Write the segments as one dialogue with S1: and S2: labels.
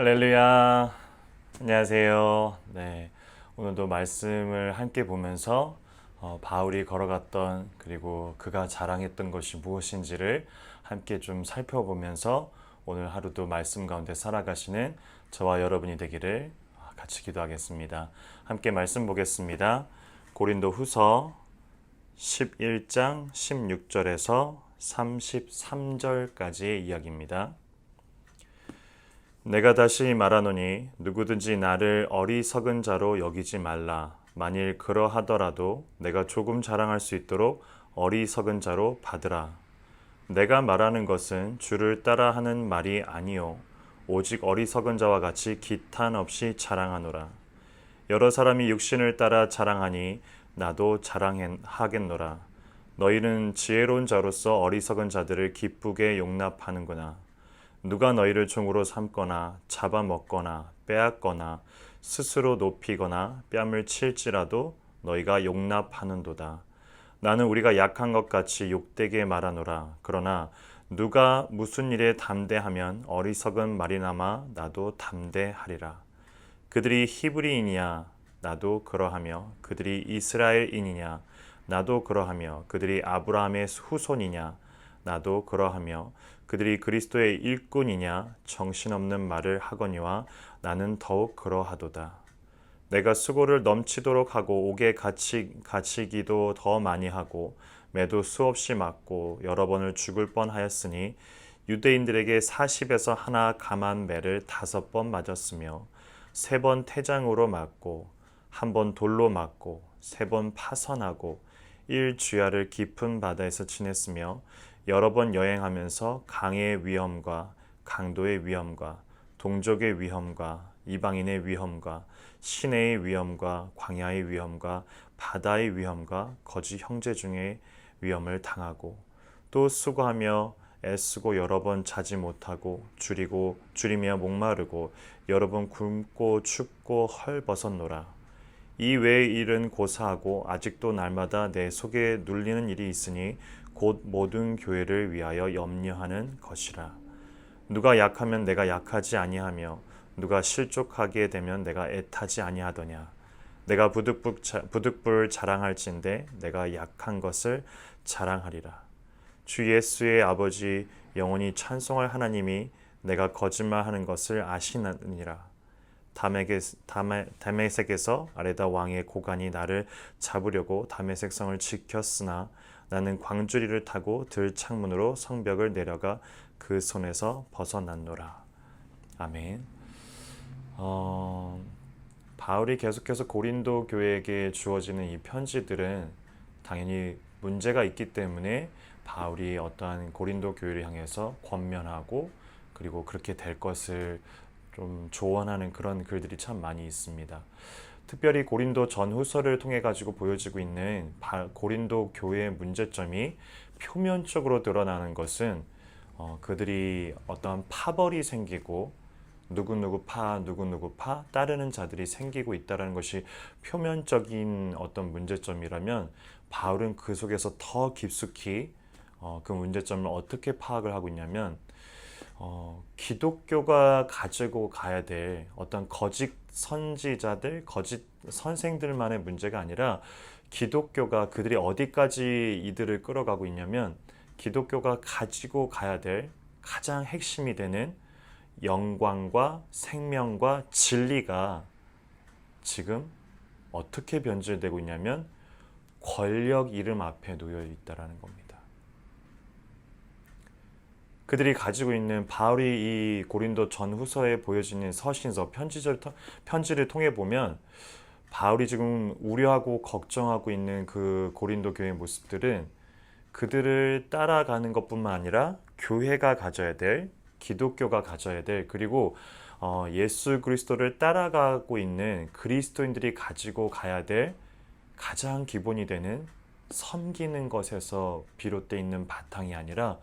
S1: 할렐루야. 안녕하세요. 네, 오늘도 말씀을 함께 보면서 바울이 걸어갔던 그리고 그가 자랑했던 것이 무엇인지를 함께 좀 살펴보면서 오늘 하루도 말씀 가운데 살아가시는 저와 여러분이 되기를 같이 기도하겠습니다. 함께 말씀 보겠습니다. 고린도 후서 11장 16절에서 33절까지의 이야기입니다. 내가 다시 말하노니 누구든지 나를 어리석은 자로 여기지 말라. 만일 그러하더라도 내가 조금 자랑할 수 있도록 어리석은 자로 받으라. 내가 말하는 것은 주를 따라 하는 말이 아니요 오직 어리석은 자와 같이 기탄 없이 자랑하노라. 여러 사람이 육신을 따라 자랑하니 나도 자랑하겠노라. 너희는 지혜로운 자로서 어리석은 자들을 기쁘게 용납하는구나. 누가 너희를 종으로 삼거나 잡아먹거나 빼앗거나 스스로 높이거나 뺨을 칠지라도 너희가 용납하는도다. 나는 우리가 약한 것 같이 욕되게 말하노라. 그러나 누가 무슨 일에 담대하면 어리석은 말이나마 나도 담대하리라. 그들이 히브리인이냐 나도 그러하며 그들이 이스라엘인이냐 나도 그러하며 그들이 아브라함의 후손이냐 나도 그러하며 그들이 그리스도의 일꾼이냐 정신없는 말을 하거니와 나는 더욱 그러하도다. 내가 수고를 넘치도록 하고 옥에 갇히기도 더 많이 하고 매도 수없이 맞고 여러 번을 죽을 뻔하였으니 유대인들에게 40에서 하나 감한 매를 5번 맞았으며 3번 태장으로 맞고 1번 돌로 맞고 3번 파선하고 1주야를 깊은 바다에서 지냈으며 여러 번 여행하면서 강의 위험과 강도의 위험과 동족의 위험과 이방인의 위험과 시내의 위험과 광야의 위험과 바다의 위험과 거짓 형제 중에 위험을 당하고 또 수고하며 애쓰고 여러 번 자지 못하고 줄이며 목마르고 여러 번 굶고 춥고 헐벗었노라. 이 외의 일은 고사하고 아직도 날마다 내 속에 눌리는 일이 있으니 곧 모든 교회를 위하여 염려하는 것이라. 누가 약하면 내가 약하지 아니하며 누가 실족하게 되면 내가 애타지 아니하더냐. 내가 부득불 자랑할진대 내가 약한 것을 자랑하리라. 주 예수의 아버지 영원히 찬송할 하나님이 내가 거짓말하는 것을 아시느니라. 다메섹에서 아레다 왕의 고관이 나를 잡으려고 다메섹 성을 지켰으나 나는 광주리를 타고 들 창문으로 성벽을 내려가 그 손에서 벗어났노라. 아멘. 바울이 계속해서 고린도 교회에게 주어지는 이 편지들은 당연히 문제가 있기 때문에 바울이 어떠한 고린도 교회를 향해서 권면하고 그리고 그렇게 될 것을 좀 조언하는 그런 글들이 참 많이 있습니다. 특별히 고린도 전후서를 통해 가지고 보여지고 있는 고린도 교회의 문제점이 표면적으로 드러나는 것은 그들이 어떠한 파벌이 생기고 누구누구 파 따르는 자들이 생기고 있다는 것이 표면적인 어떤 문제점이라면 바울은 그 속에서 더 깊숙이 그 문제점을 어떻게 파악을 하고 있냐면 기독교가 가지고 가야 될 어떤 거짓 선지자들, 거짓 선생들만의 문제가 아니라 기독교가 그들이 어디까지 이들을 끌어가고 있냐면 기독교가 가지고 가야 될 가장 핵심이 되는 영광과 생명과 진리가 지금 어떻게 변질되고 있냐면 권력 이름 앞에 놓여 있다는 겁니다. 그들이 가지고 있는 바울이 이 고린도 전후서에 보여지는 서신서 편지를 통해 보면 바울이 지금 우려하고 걱정하고 있는 그 고린도 교회의 모습들은 그들을 따라가는 것뿐만 아니라 교회가 가져야 될, 기독교가 가져야 될, 그리고 예수 그리스도를 따라가고 있는 그리스도인들이 가지고 가야 될 가장 기본이 되는 섬기는 것에서 비롯되어 있는 바탕이 아니라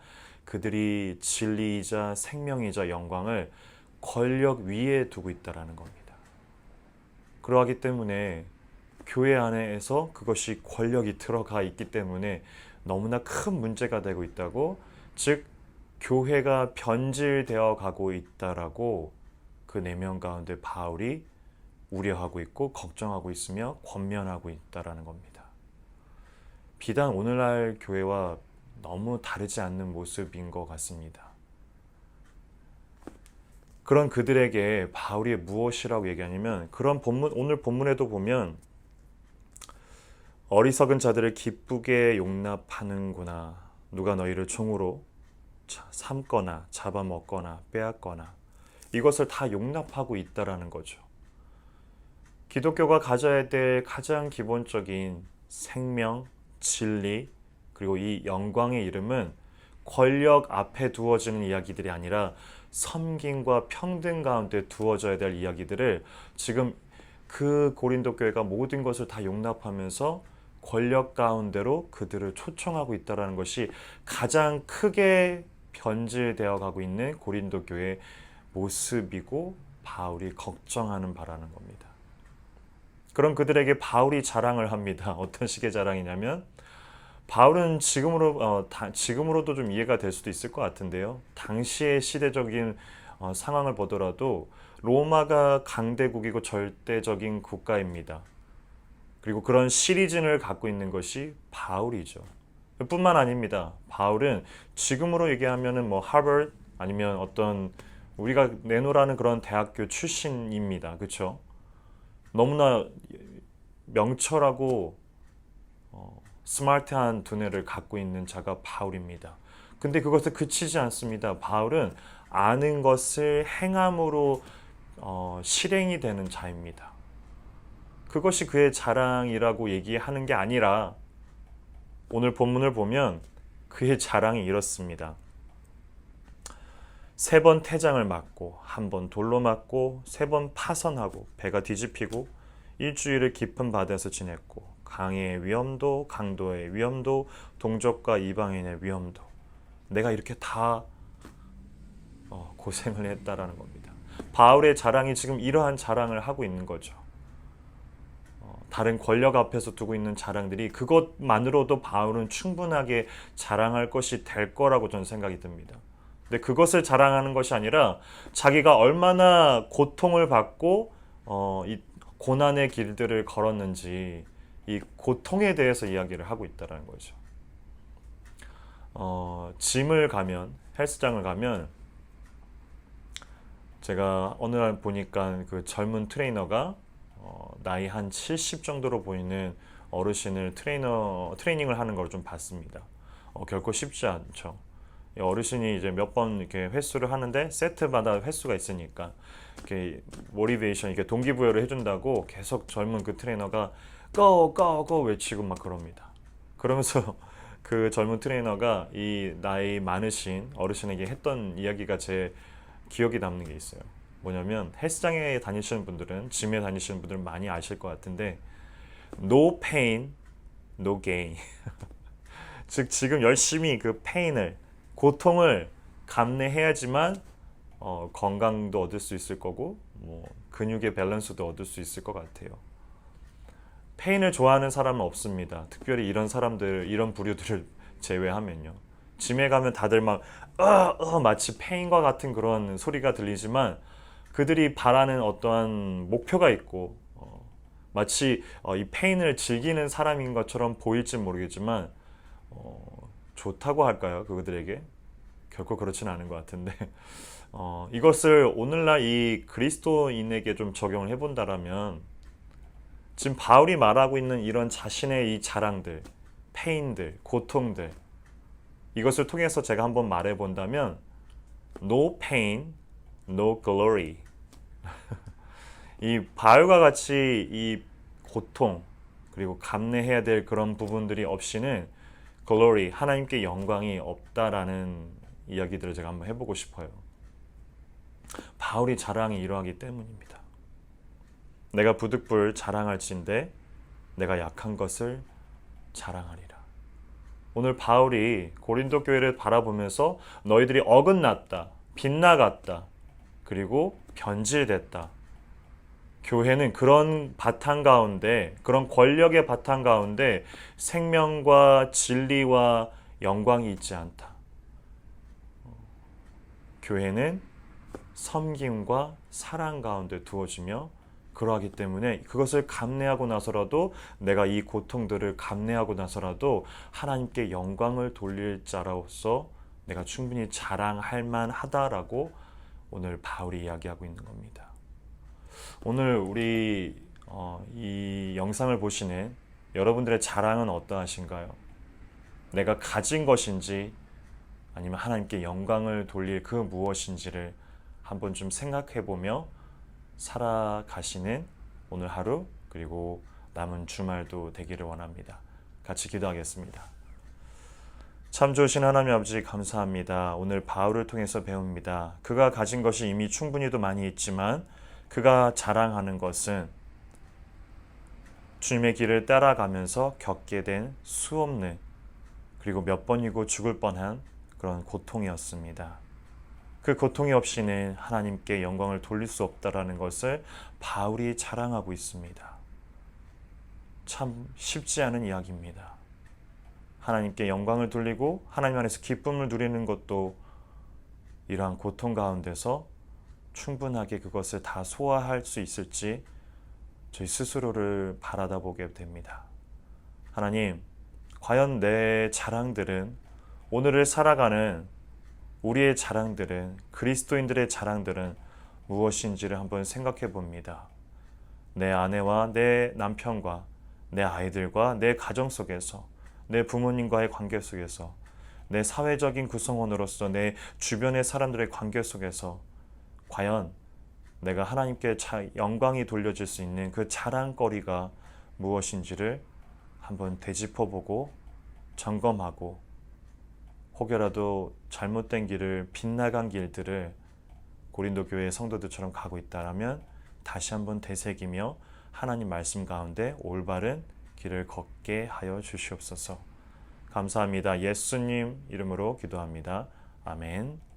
S1: 그들이 진리이자 생명이자 영광을 권력 위에 두고 있다는 겁니다. 그러하기 때문에 교회 안에서 그것이 권력이 들어가 있기 때문에 너무나 큰 문제가 되고 있다고, 즉 교회가 변질되어 가고 있다라고 그 내면 가운데 바울이 우려하고 있고 걱정하고 있으며 권면하고 있다라는 겁니다. 비단 오늘날 교회와 너무 다르지 않는 모습인 것 같습니다. 그런 그들에게 바울이 무엇이라고 얘기하냐면 그런 본문, 오늘 본문에도 보면 어리석은 자들을 기쁘게 용납하는구나. 누가 너희를 총으로 삼거나 잡아먹거나 빼앗거나 이것을 다 용납하고 있다라는 거죠. 기독교가 가져야 될 가장 기본적인 생명, 진리, 그리고 이 영광의 이름은 권력 앞에 두어지는 이야기들이 아니라 섬김과 평등 가운데 두어져야 될 이야기들을 지금 그 고린도 교회가 모든 것을 다 용납하면서 권력 가운데로 그들을 초청하고 있다는 것이 가장 크게 변질되어 가고 있는 고린도 교회의 모습이고 바울이 걱정하는 바라는 겁니다. 그럼 그들에게 바울이 자랑을 합니다. 어떤 식의 자랑이냐면 바울은 지금으로도 좀 이해가 될 수도 있을 것 같은데요. 당시의 시대적인 상황을 보더라도 로마가 강대국이고 절대적인 국가입니다. 그리고 그런 시리즌을 갖고 있는 것이 바울이죠. 뿐만 아닙니다. 바울은 지금으로 얘기하면은 뭐 하버드 아니면 어떤 우리가 내노라는 그런 대학교 출신입니다. 그렇죠? 너무나 명철하고 스마트한 두뇌를 갖고 있는 자가 바울입니다. 근데 그것을 그치지 않습니다. 바울은 아는 것을 행함으로 실행이 되는 자입니다. 그것이 그의 자랑이라고 얘기하는 게 아니라 오늘 본문을 보면 그의 자랑이 이렇습니다. 3번 태장을 맞고 1번 돌로 맞고 3번 파선하고 배가 뒤집히고 일주일을 깊은 바다에서 지냈고 강의 위험도 강도의 위험도 동족과 이방인의 위험도 내가 이렇게 다 고생을 했다라는 겁니다. 바울의 자랑이 지금 이러한 자랑을 하고 있는 거죠. 다른 권력 앞에서 두고 있는 자랑들이 그것만으로도 바울은 충분하게 자랑할 것이 될 거라고 저는 생각이 듭니다. 근데 그것을 자랑하는 것이 아니라 자기가 얼마나 고통을 받고 이 고난의 길들을 걸었는지 이 고통에 대해서 이야기를 하고 있다는 거죠. 짐을 가면 헬스장을 가면 제가 어느 날 보니까 그 젊은 트레이너가 나이 한 70 정도로 보이는 어르신을 트레이닝을 하는 걸 좀 봤습니다. 결코 쉽지 않죠. 어르신이 이제 몇 번 이렇게 횟수를 하는데 세트마다 횟수가 있으니까 이렇게 모티베이션 이렇게 동기부여를 해준다고 계속 젊은 그 트레이너가 go go go 외치고 막 그럽니다. 그러면서 그 젊은 트레이너가 이 나이 많으신 어르신에게 했던 이야기가 제 기억에 남는 게 있어요. 뭐냐면 헬스장에 다니시는 분들은 짐에 다니시는 분들은 많이 아실 것 같은데 no pain, no gain. 즉 지금 열심히 그 pain을 고통을 감내해야지만 건강도 얻을 수 있을 거고 뭐 근육의 밸런스도 얻을 수 있을 것 같아요. 페인을 좋아하는 사람은 없습니다. 특별히 이런 사람들, 이런 부류들을 제외하면요. 짐에 가면 다들 막 마치 페인과 같은 그런 소리가 들리지만 그들이 바라는 어떠한 목표가 있고 마치 이 페인을 즐기는 사람인 것처럼 보일지 모르겠지만 좋다고 할까요? 그들에게 결코 그렇지는 않은 것 같은데 이것을 오늘날 이 그리스도인에게 좀 적용을 해본다라면 지금 바울이 말하고 있는 이런 자신의 이 자랑들, 페인들, 고통들 이것을 통해서 제가 한번 말해본다면 No pain, no glory. 이 바울과 같이 이 고통 그리고 감내해야 될 그런 부분들이 없이는 glory, 하나님께 영광이 없다라는 이야기들을 제가 한번 해보고 싶어요. 바울이 자랑이 이러하기 때문입니다. 내가 부득불 자랑할진대 내가 약한 것을 자랑하리라. 오늘 바울이 고린도 교회를 바라보면서 너희들이 어긋났다, 빗나갔다, 그리고 변질됐다. 교회는 그런 바탕 가운데, 그런 권력의 바탕 가운데 생명과 진리와 영광이 있지 않다. 교회는 섬김과 사랑 가운데 두어지며 그러하기 때문에 그것을 감내하고 나서라도 내가 이 고통들을 감내하고 나서라도 하나님께 영광을 돌릴 자로서 내가 충분히 자랑할 만하다라고 오늘 바울이 이야기하고 있는 겁니다. 오늘 우리 이 영상을 보시는 여러분들의 자랑은 어떠하신가요? 내가 가진 것인지 아니면 하나님께 영광을 돌릴 그 무엇인지를 한번 좀 생각해 보며 살아가시는 오늘 하루 그리고 남은 주말도 되기를 원합니다. 같이 기도하겠습니다. 참 좋으신 하나님 아버지 감사합니다. 오늘 바울을 통해서 배웁니다. 그가 가진 것이 이미 충분히도 많이 있지만 그가 자랑하는 것은 주님의 길을 따라가면서 겪게 된 수없는 그리고 몇 번이고 죽을 뻔한 그런 고통이었습니다. 그 고통이 없이는 하나님께 영광을 돌릴 수 없다라는 것을 바울이 자랑하고 있습니다. 참 쉽지 않은 이야기입니다. 하나님께 영광을 돌리고 하나님 안에서 기쁨을 누리는 것도 이러한 고통 가운데서 충분하게 그것을 다 소화할 수 있을지 저희 스스로를 바라다 보게 됩니다. 하나님, 과연 내 자랑들은 오늘을 살아가는 우리의 자랑들은 그리스도인들의 자랑들은 무엇인지를 한번 생각해 봅니다. 내 아내와 내 남편과 내 아이들과 내 가정 속에서 내 부모님과의 관계 속에서 내 사회적인 구성원으로서 내 주변의 사람들의 관계 속에서 과연 내가 하나님께 영광이 돌려질 수 있는 그 자랑거리가 무엇인지를 한번 되짚어보고 점검하고 혹여라도 잘못된 길을 빗나간 길들을 고린도 교회의 성도들처럼 가고 있다면 다시 한번 되새기며 하나님 말씀 가운데 올바른 길을 걷게 하여 주시옵소서. 감사합니다. 예수님 이름으로 기도합니다. 아멘.